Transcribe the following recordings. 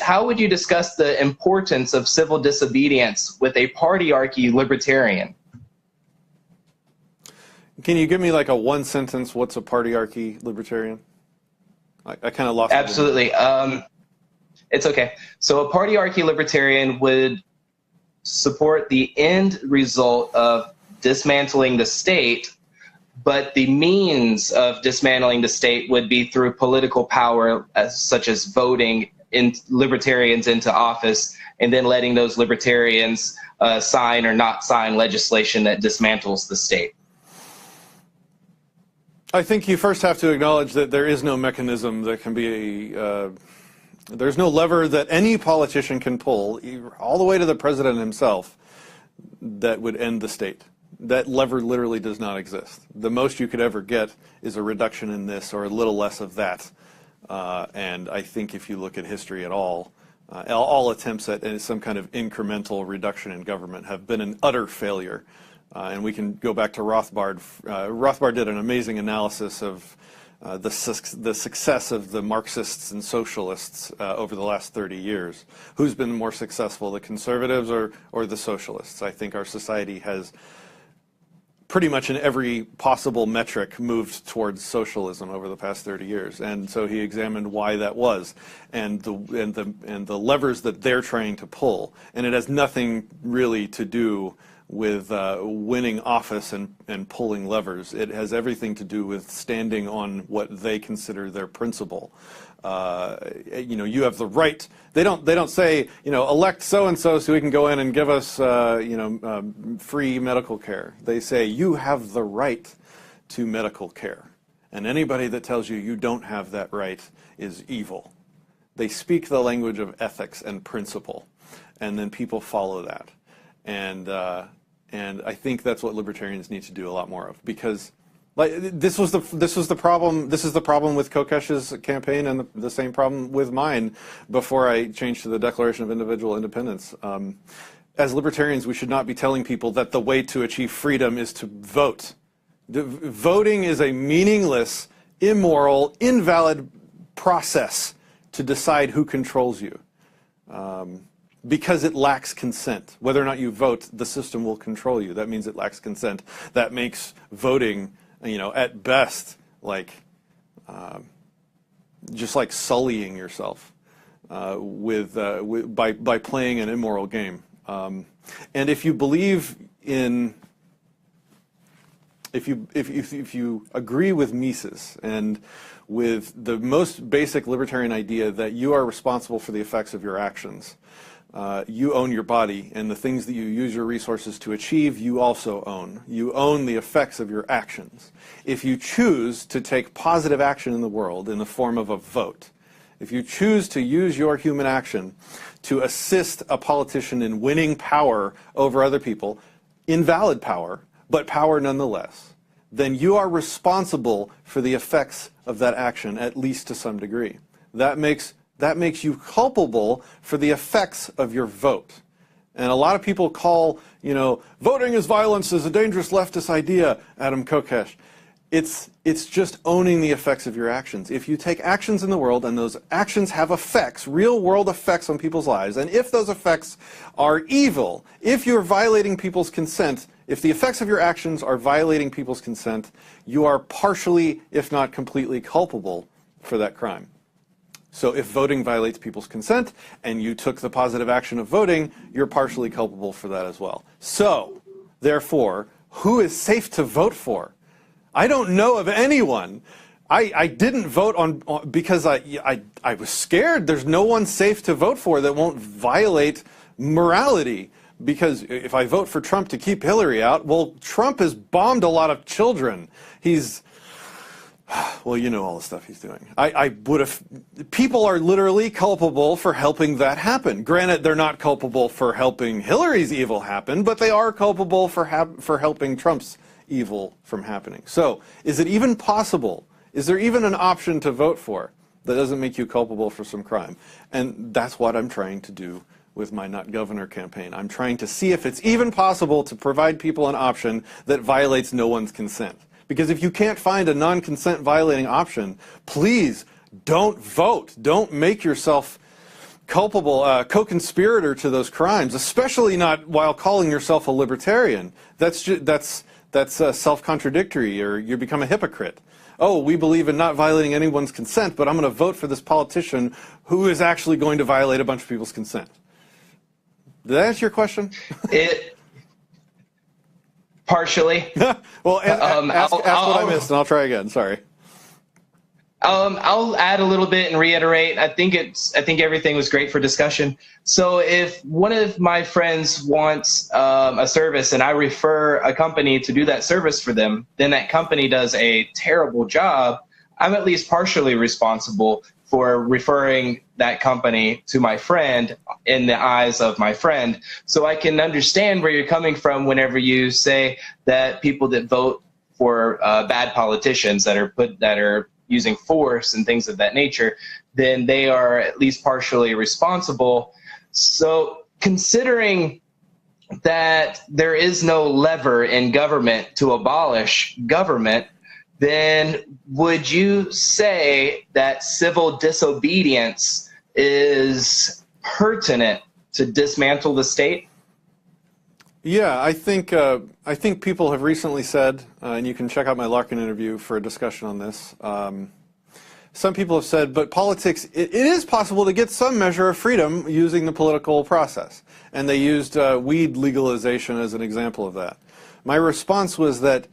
How would you discuss the importance of civil disobedience with a partyarchy libertarian? Can you give me like a one sentence, what's a partyarchy libertarian? I kind of lost. Absolutely. It's okay. So a partyarchy libertarian would support the end result of dismantling the state, but the means of dismantling the state would be through political power, such as voting in libertarians into office and then letting those libertarians sign or not sign legislation that dismantles the state. I think you first have to acknowledge that there is no mechanism that can be there's no lever that any politician can pull, all the way to the president himself, that would end the state. That lever literally does not exist. The most you could ever get is a reduction in this or a little less of that. And I think if you look at history at all attempts at some kind of incremental reduction in government have been an utter failure. And we can go back to Rothbard. Rothbard did an amazing analysis of the success of the Marxists and socialists over the last 30 years. Who's been more successful, the conservatives or the socialists? I think our society has pretty much in every possible metric moved towards socialism over the past 30 years. And so he examined why that was and the levers that they're trying to pull. And it has nothing really to do with winning office and pulling levers. It has everything to do with standing on what they consider their principle. You have the right. They don't say, elect so-and-so so he can go in and give us, free medical care. They say you have the right to medical care. And anybody that tells you don't have that right is evil. They speak the language of ethics and principle, and then people follow that. And I think that's what libertarians need to do a lot more of, because this is the problem with Kokesh's campaign and the same problem with mine before I changed to the Declaration of Individual Independence. As libertarians, we should not be telling people that the way to achieve freedom is to vote. Voting is a meaningless, immoral, invalid process to decide who controls you. Because it lacks consent. Whether or not you vote, the system will control you. That means it lacks consent. That makes voting, at best, just like sullying yourself by playing an immoral game. And if you believe in, if you agree with Mises and with the most basic libertarian idea that you are responsible for the effects of your actions. You own your body, and the things that you use your resources to achieve, you also own. You own the effects of your actions. If you choose to take positive action in the world in the form of a vote, if you choose to use your human action to assist a politician in winning power over other people, invalid power, but power nonetheless, then you are responsible for the effects of that action, at least to some degree. That makes you culpable for the effects of your vote. And a lot of people call, voting as violence is a dangerous leftist idea, Adam Kokesh. It's just owning the effects of your actions. If you take actions in the world and those actions have effects, real world effects on people's lives, and if those effects are evil, if you're violating people's consent, if the effects of your actions are violating people's consent, you are partially, if not completely, culpable for that crime. So if voting violates people's consent and you took the positive action of voting, you're partially culpable for that as well. So, therefore, who is safe to vote for? I don't know of anyone. I didn't vote on because I was scared. There's no one safe to vote for that won't violate morality. Because if I vote for Trump to keep Hillary out, well, Trump has bombed a lot of children. Well, you know all the stuff he's doing. People are literally culpable for helping that happen. Granted, they're not culpable for helping Hillary's evil happen, but they are culpable for helping Trump's evil from happening. So, is it even possible? Is there even an option to vote for that doesn't make you culpable for some crime? And that's what I'm trying to do with my Not Governor campaign. I'm trying to see if it's even possible to provide people an option that violates no one's consent. Because if you can't find a non-consent violating option, please don't vote. Don't make yourself culpable, co-conspirator to those crimes, especially not while calling yourself a libertarian. That's self-contradictory, or you become a hypocrite. Oh, we believe in not violating anyone's consent, but I'm going to vote for this politician who is actually going to violate a bunch of people's consent. Did that answer your question? Partially. Well, ask what I missed, and I'll try again. Sorry. I'll add a little bit and reiterate. I think everything was great for discussion. So if one of my friends wants a service and I refer a company to do that service for them, then that company does a terrible job. I'm at least partially responsible for referring that company to my friend in the eyes of my friend. So I can understand where you're coming from whenever you say that people that vote for bad politicians that are using force and things of that nature, then they are at least partially responsible. So considering that there is no lever in government to abolish government, then would you say that civil disobedience is pertinent to dismantle the state? Yeah, I think people have recently said, and you can check out my Larkin interview for a discussion on this. Some people have said, but politics, it is possible to get some measure of freedom using the political process. And they used weed legalization as an example of that. My response was that,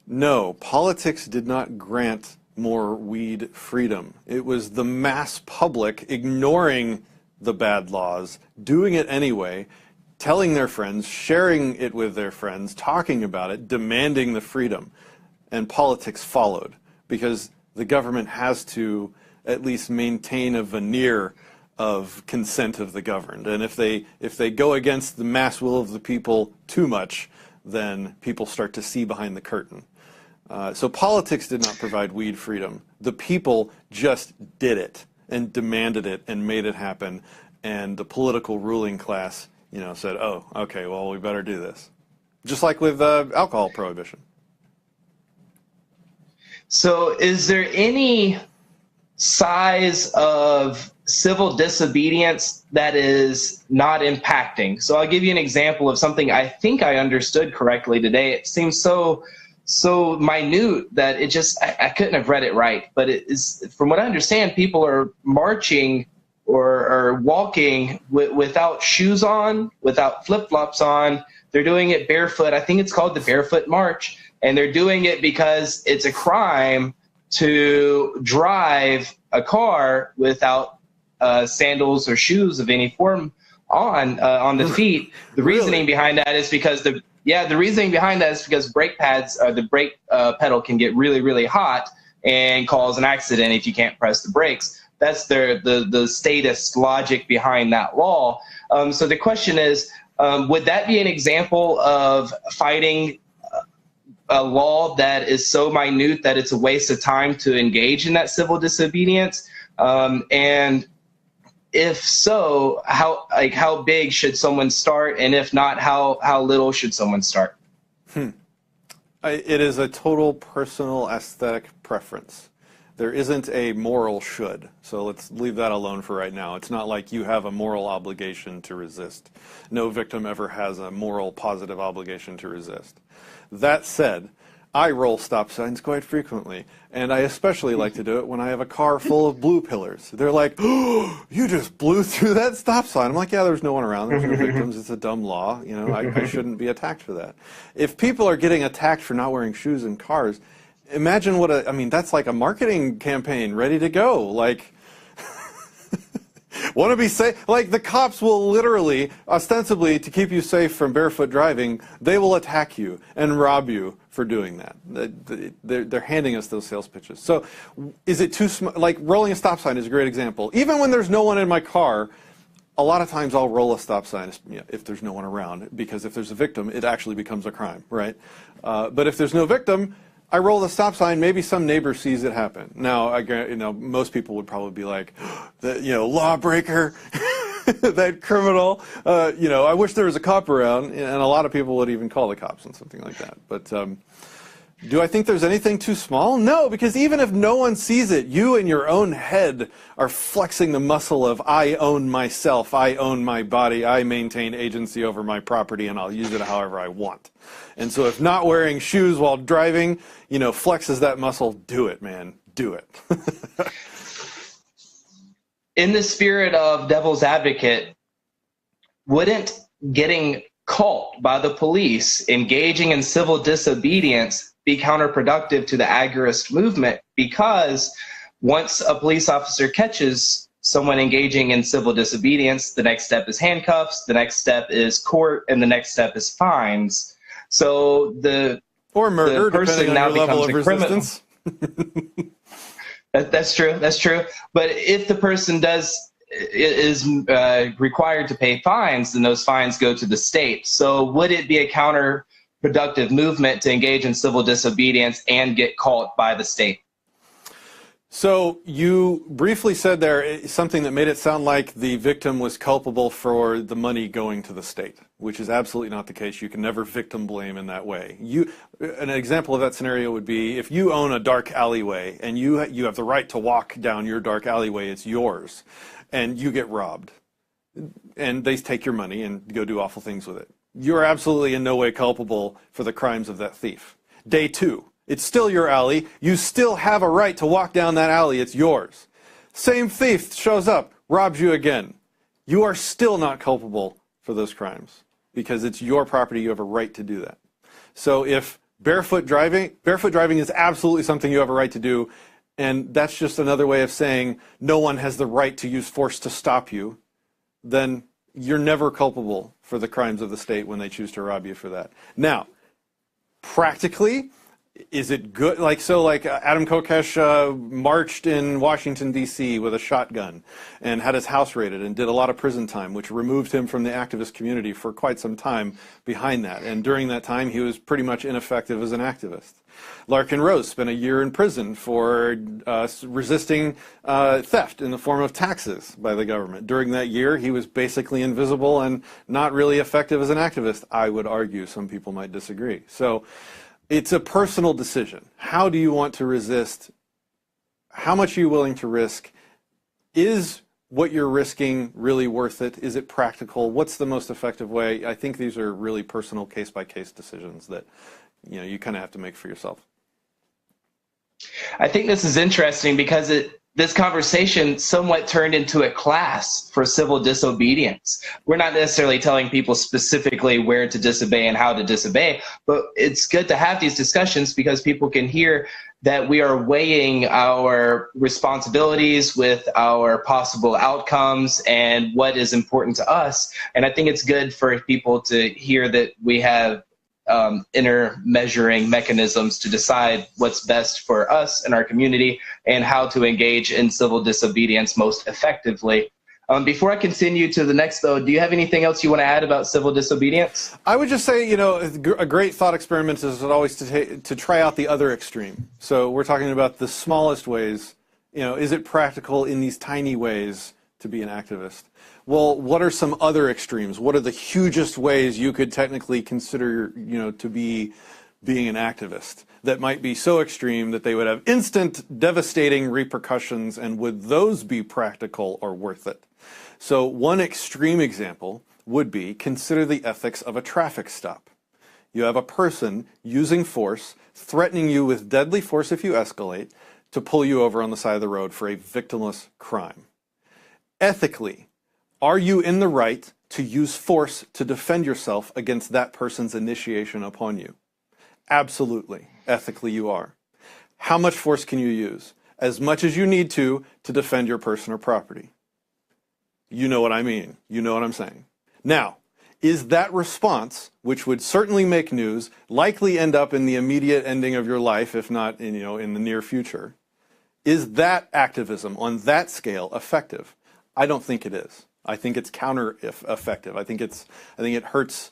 no, politics did not grant more weed freedom. It was the mass public ignoring the bad laws, doing it anyway, telling their friends, sharing it with their friends, talking about it, demanding the freedom. And politics followed, because the government has to at least maintain a veneer of consent of the governed. And if they go against the mass will of the people too much, then people start to see behind the curtain. So politics did not provide weed freedom. The people just did it and demanded it and made it happen. And the political ruling class, said, oh, okay, well, we better do this. Just like with alcohol prohibition. So is there any size of civil disobedience that is not impacting? So I'll give you an example of something I think I understood correctly today. It seems so minute that it just, I couldn't have read it right. But it is, from what I understand, people are marching or walking without shoes on, without flip-flops on. They're doing it barefoot. I think it's called the Barefoot March. And they're doing it because it's a crime to drive a car without sandals or shoes of any form on the feet. The reasoning behind that is because the brake pads, the brake pedal can get really, really hot and cause an accident if you can't press the brakes. That's the statist logic behind that law. So the question is, would that be an example of fighting a law that is so minute that it's a waste of time to engage in that civil disobedience? And if so, how big should someone start? And if not, how little should someone start? It is a total personal aesthetic preference. There isn't a moral should, so let's leave that alone for right now. It's not like you have a moral obligation to resist. No victim ever has a moral positive obligation to resist. That said, I roll stop signs quite frequently, and I especially like to do it when I have a car full of blue pillars. They're like, oh, you just blew through that stop sign. I'm like, yeah, there's no one around. There's no victims. It's a dumb law. I shouldn't be attacked for that. If people are getting attacked for not wearing shoes in cars, imagine that's like a marketing campaign ready to go. Like, want to be safe? Like, the cops will literally, ostensibly, to keep you safe from barefoot driving, they will attack you and rob you for doing that. They're handing us those sales pitches. So is it too small? Like, rolling a stop sign is a great example. Even when there's no one in my car, a lot of times I'll roll a stop sign if there's no one around, because if there's a victim, it actually becomes a crime, right? But if there's no victim, I roll the stop sign, maybe some neighbor sees it happen. Now, most people would probably be like, lawbreaker, that criminal, I wish there was a cop around, and a lot of people would even call the cops on something like that. But Do I think there's anything too small? No, because even if no one sees it, you in your own head are flexing the muscle of I own myself, I own my body, I maintain agency over my property, and I'll use it however I want. And so if not wearing shoes while driving, flexes that muscle, do it, man. Do it. In the spirit of devil's advocate, wouldn't getting caught by the police engaging in civil disobedience be counterproductive to the agorist movement? Because once a police officer catches someone engaging in civil disobedience, the next step is handcuffs, the next step is court, and the next step is fines. So or murder, the person depending on now your level becomes of a criminal. resistance. That's true. But if the person is required to pay fines, then those fines go to the state. So would it be a counterproductive movement to engage in civil disobedience and get caught by the state? So you briefly said there something that made it sound like the victim was culpable for the money going to the state, which is absolutely not the case. You can never victim blame in that way. An example of that scenario would be if you own a dark alleyway and you have the right to walk down your dark alleyway, it's yours, and you get robbed, and they take your money and go do awful things with it. You're absolutely in no way culpable for the crimes of that thief. Day two. It's still your alley. You still have a right to walk down that alley. It's yours. Same thief shows up, robs you again. You are still not culpable for those crimes because it's your property. You have a right to do that. So if barefoot driving is absolutely something you have a right to do, and that's just another way of saying no one has the right to use force to stop you, then you're never culpable for the crimes of the state when they choose to rob you for that. Now, practically, is it good? Like Adam Kokesh marched in Washington, D.C. with a shotgun and had his house raided and did a lot of prison time, which removed him from the activist community for quite some time behind that. And during that time, he was pretty much ineffective as an activist. Larkin Rose spent a year in prison for resisting theft in the form of taxes by the government. During that year, he was basically invisible and not really effective as an activist, I would argue. Some people might disagree. So it's a personal decision. How do you want to resist? How much are you willing to risk? Is what you're risking really worth it? Is it practical? What's the most effective way? I think these are really personal case-by-case decisions that you kind of have to make for yourself. I think this is interesting because this conversation somewhat turned into a class for civil disobedience. We're not necessarily telling people specifically where to disobey and how to disobey, but it's good to have these discussions because people can hear that we are weighing our responsibilities with our possible outcomes and what is important to us. And I think it's good for people to hear that we have inner measuring mechanisms to decide what's best for us and our community and how to engage in civil disobedience most effectively. Before I continue to the next, though, do you have anything else you want to add about civil disobedience? I would just say, a great thought experiment is always to try out the other extreme. So we're talking about the smallest ways. Is it practical in these tiny ways to be an activist? Well, what are some other extremes? What are the hugest ways you could technically consider, to be being an activist that might be so extreme that they would have instant, devastating repercussions, and would those be practical or worth it? So one extreme example would be consider the ethics of a traffic stop. You have a person using force, threatening you with deadly force if you escalate, to pull you over on the side of the road for a victimless crime. Ethically, are you in the right to use force to defend yourself against that person's initiation upon you? Absolutely. Ethically, you are. How much force can you use? As much as you need to defend your person or property. You know what I mean. You know what I'm saying. Now, is that response, which would certainly make news, likely end up in the immediate ending of your life, if not in the near future, is that activism on that scale effective? I don't think it is. I think it's counter-effective. I think it hurts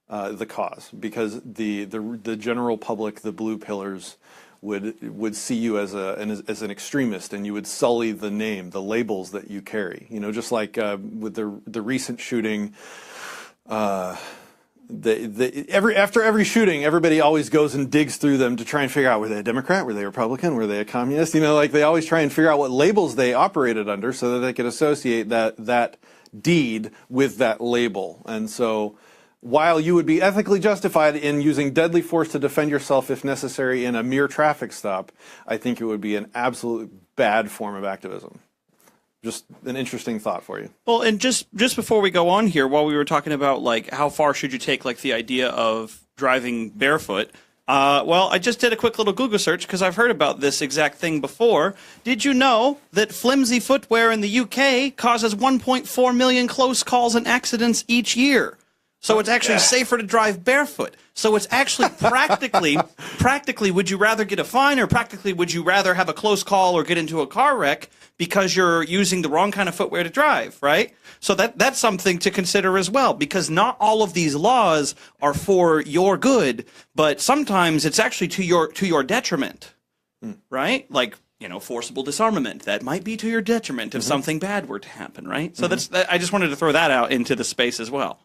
the cause because the general public, the blue pillars, would see you as an extremist, and you would sully the name, the labels that you carry. Just like with the recent shooting After every shooting, everybody always goes and digs through them to try and figure out, were they a Democrat, were they a Republican, were they a communist? Like they always try and figure out what labels they operated under so that they could associate that deed with that label. And so while you would be ethically justified in using deadly force to defend yourself if necessary in a mere traffic stop, I think it would be an absolute bad form of activism. Just an interesting thought for you. Well, and just before we go on here, while we were talking about like how far should you take like the idea of driving barefoot, well, I just did a quick little Google search because I've heard about this exact thing before. Did you know that flimsy footwear in the UK causes 1.4 million close calls and accidents each year? So it's actually safer to drive barefoot. So it's actually practically, would you rather get a fine, or practically would you rather have a close call or get into a car wreck because you're using the wrong kind of footwear to drive, right? So that's something to consider as well, because not all of these laws are for your good, but sometimes it's actually to your detriment, right? Like, forcible disarmament, that might be to your detriment if something bad were to happen, right? So I just wanted to throw that out into the space as well.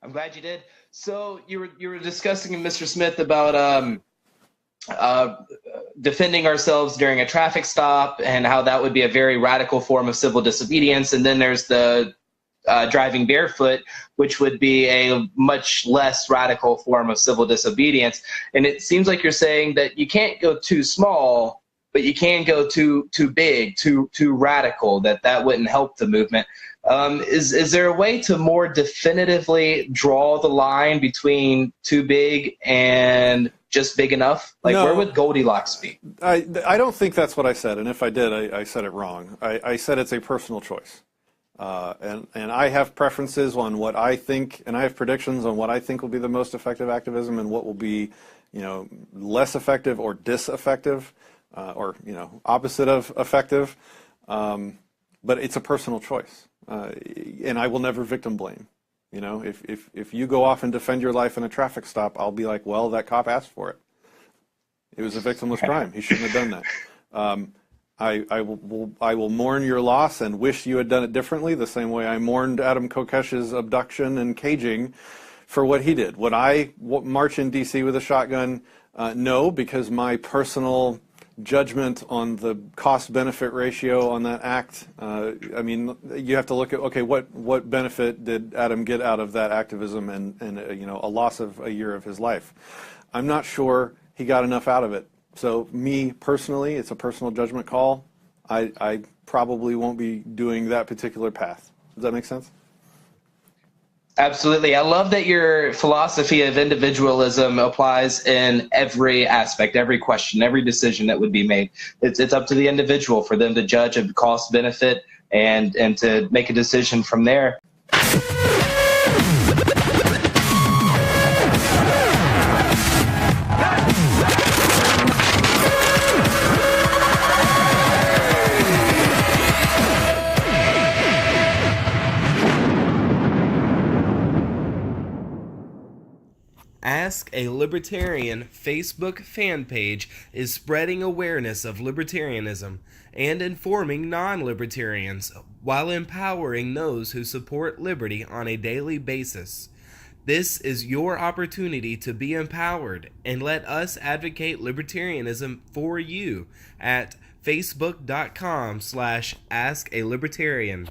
I'm glad you did. So you were discussing, Mr. Smith, about defending ourselves during a traffic stop and how that would be a very radical form of civil disobedience. And then there's the driving barefoot, which would be a much less radical form of civil disobedience. And it seems like you're saying that you can't go too small, but you can go too big, too radical, that wouldn't help the movement. Is there a way to more definitively draw the line between too big and just big enough? Like, no. Where would Goldilocks be? I don't think that's what I said, and if I did, I said it wrong. I said it's a personal choice. And I have preferences on what I think, and I have predictions on what I think will be the most effective activism and what will be, less effective or disaffective, or, opposite of effective. But it's a personal choice. And I will never victim blame. If you go off and defend your life in a traffic stop, I'll be like, well, that cop asked for it. It was a victimless crime. He shouldn't have done that. I will mourn your loss and wish you had done it differently, the same way I mourned Adam Kokesh's abduction and caging for what he did. Would I march in D.C. with a shotgun? No, because my personal judgment on the cost-benefit ratio on that act, you have to look at, okay, what benefit did Adam get out of that activism and a loss of a year of his life? I'm not sure he got enough out of it. So me personally, it's a personal judgment call. I probably won't be doing that particular path. Does that make sense? Absolutely. I love that your philosophy of individualism applies in every aspect, every question, every decision that would be made. It's up to the individual for them to judge a cost benefit and to make a decision from there. Ask a Libertarian Facebook fan page is spreading awareness of libertarianism and informing non-libertarians while empowering those who support liberty on a daily basis. This is your opportunity to be empowered, and let us advocate libertarianism for you at facebook.com/askalibertarian.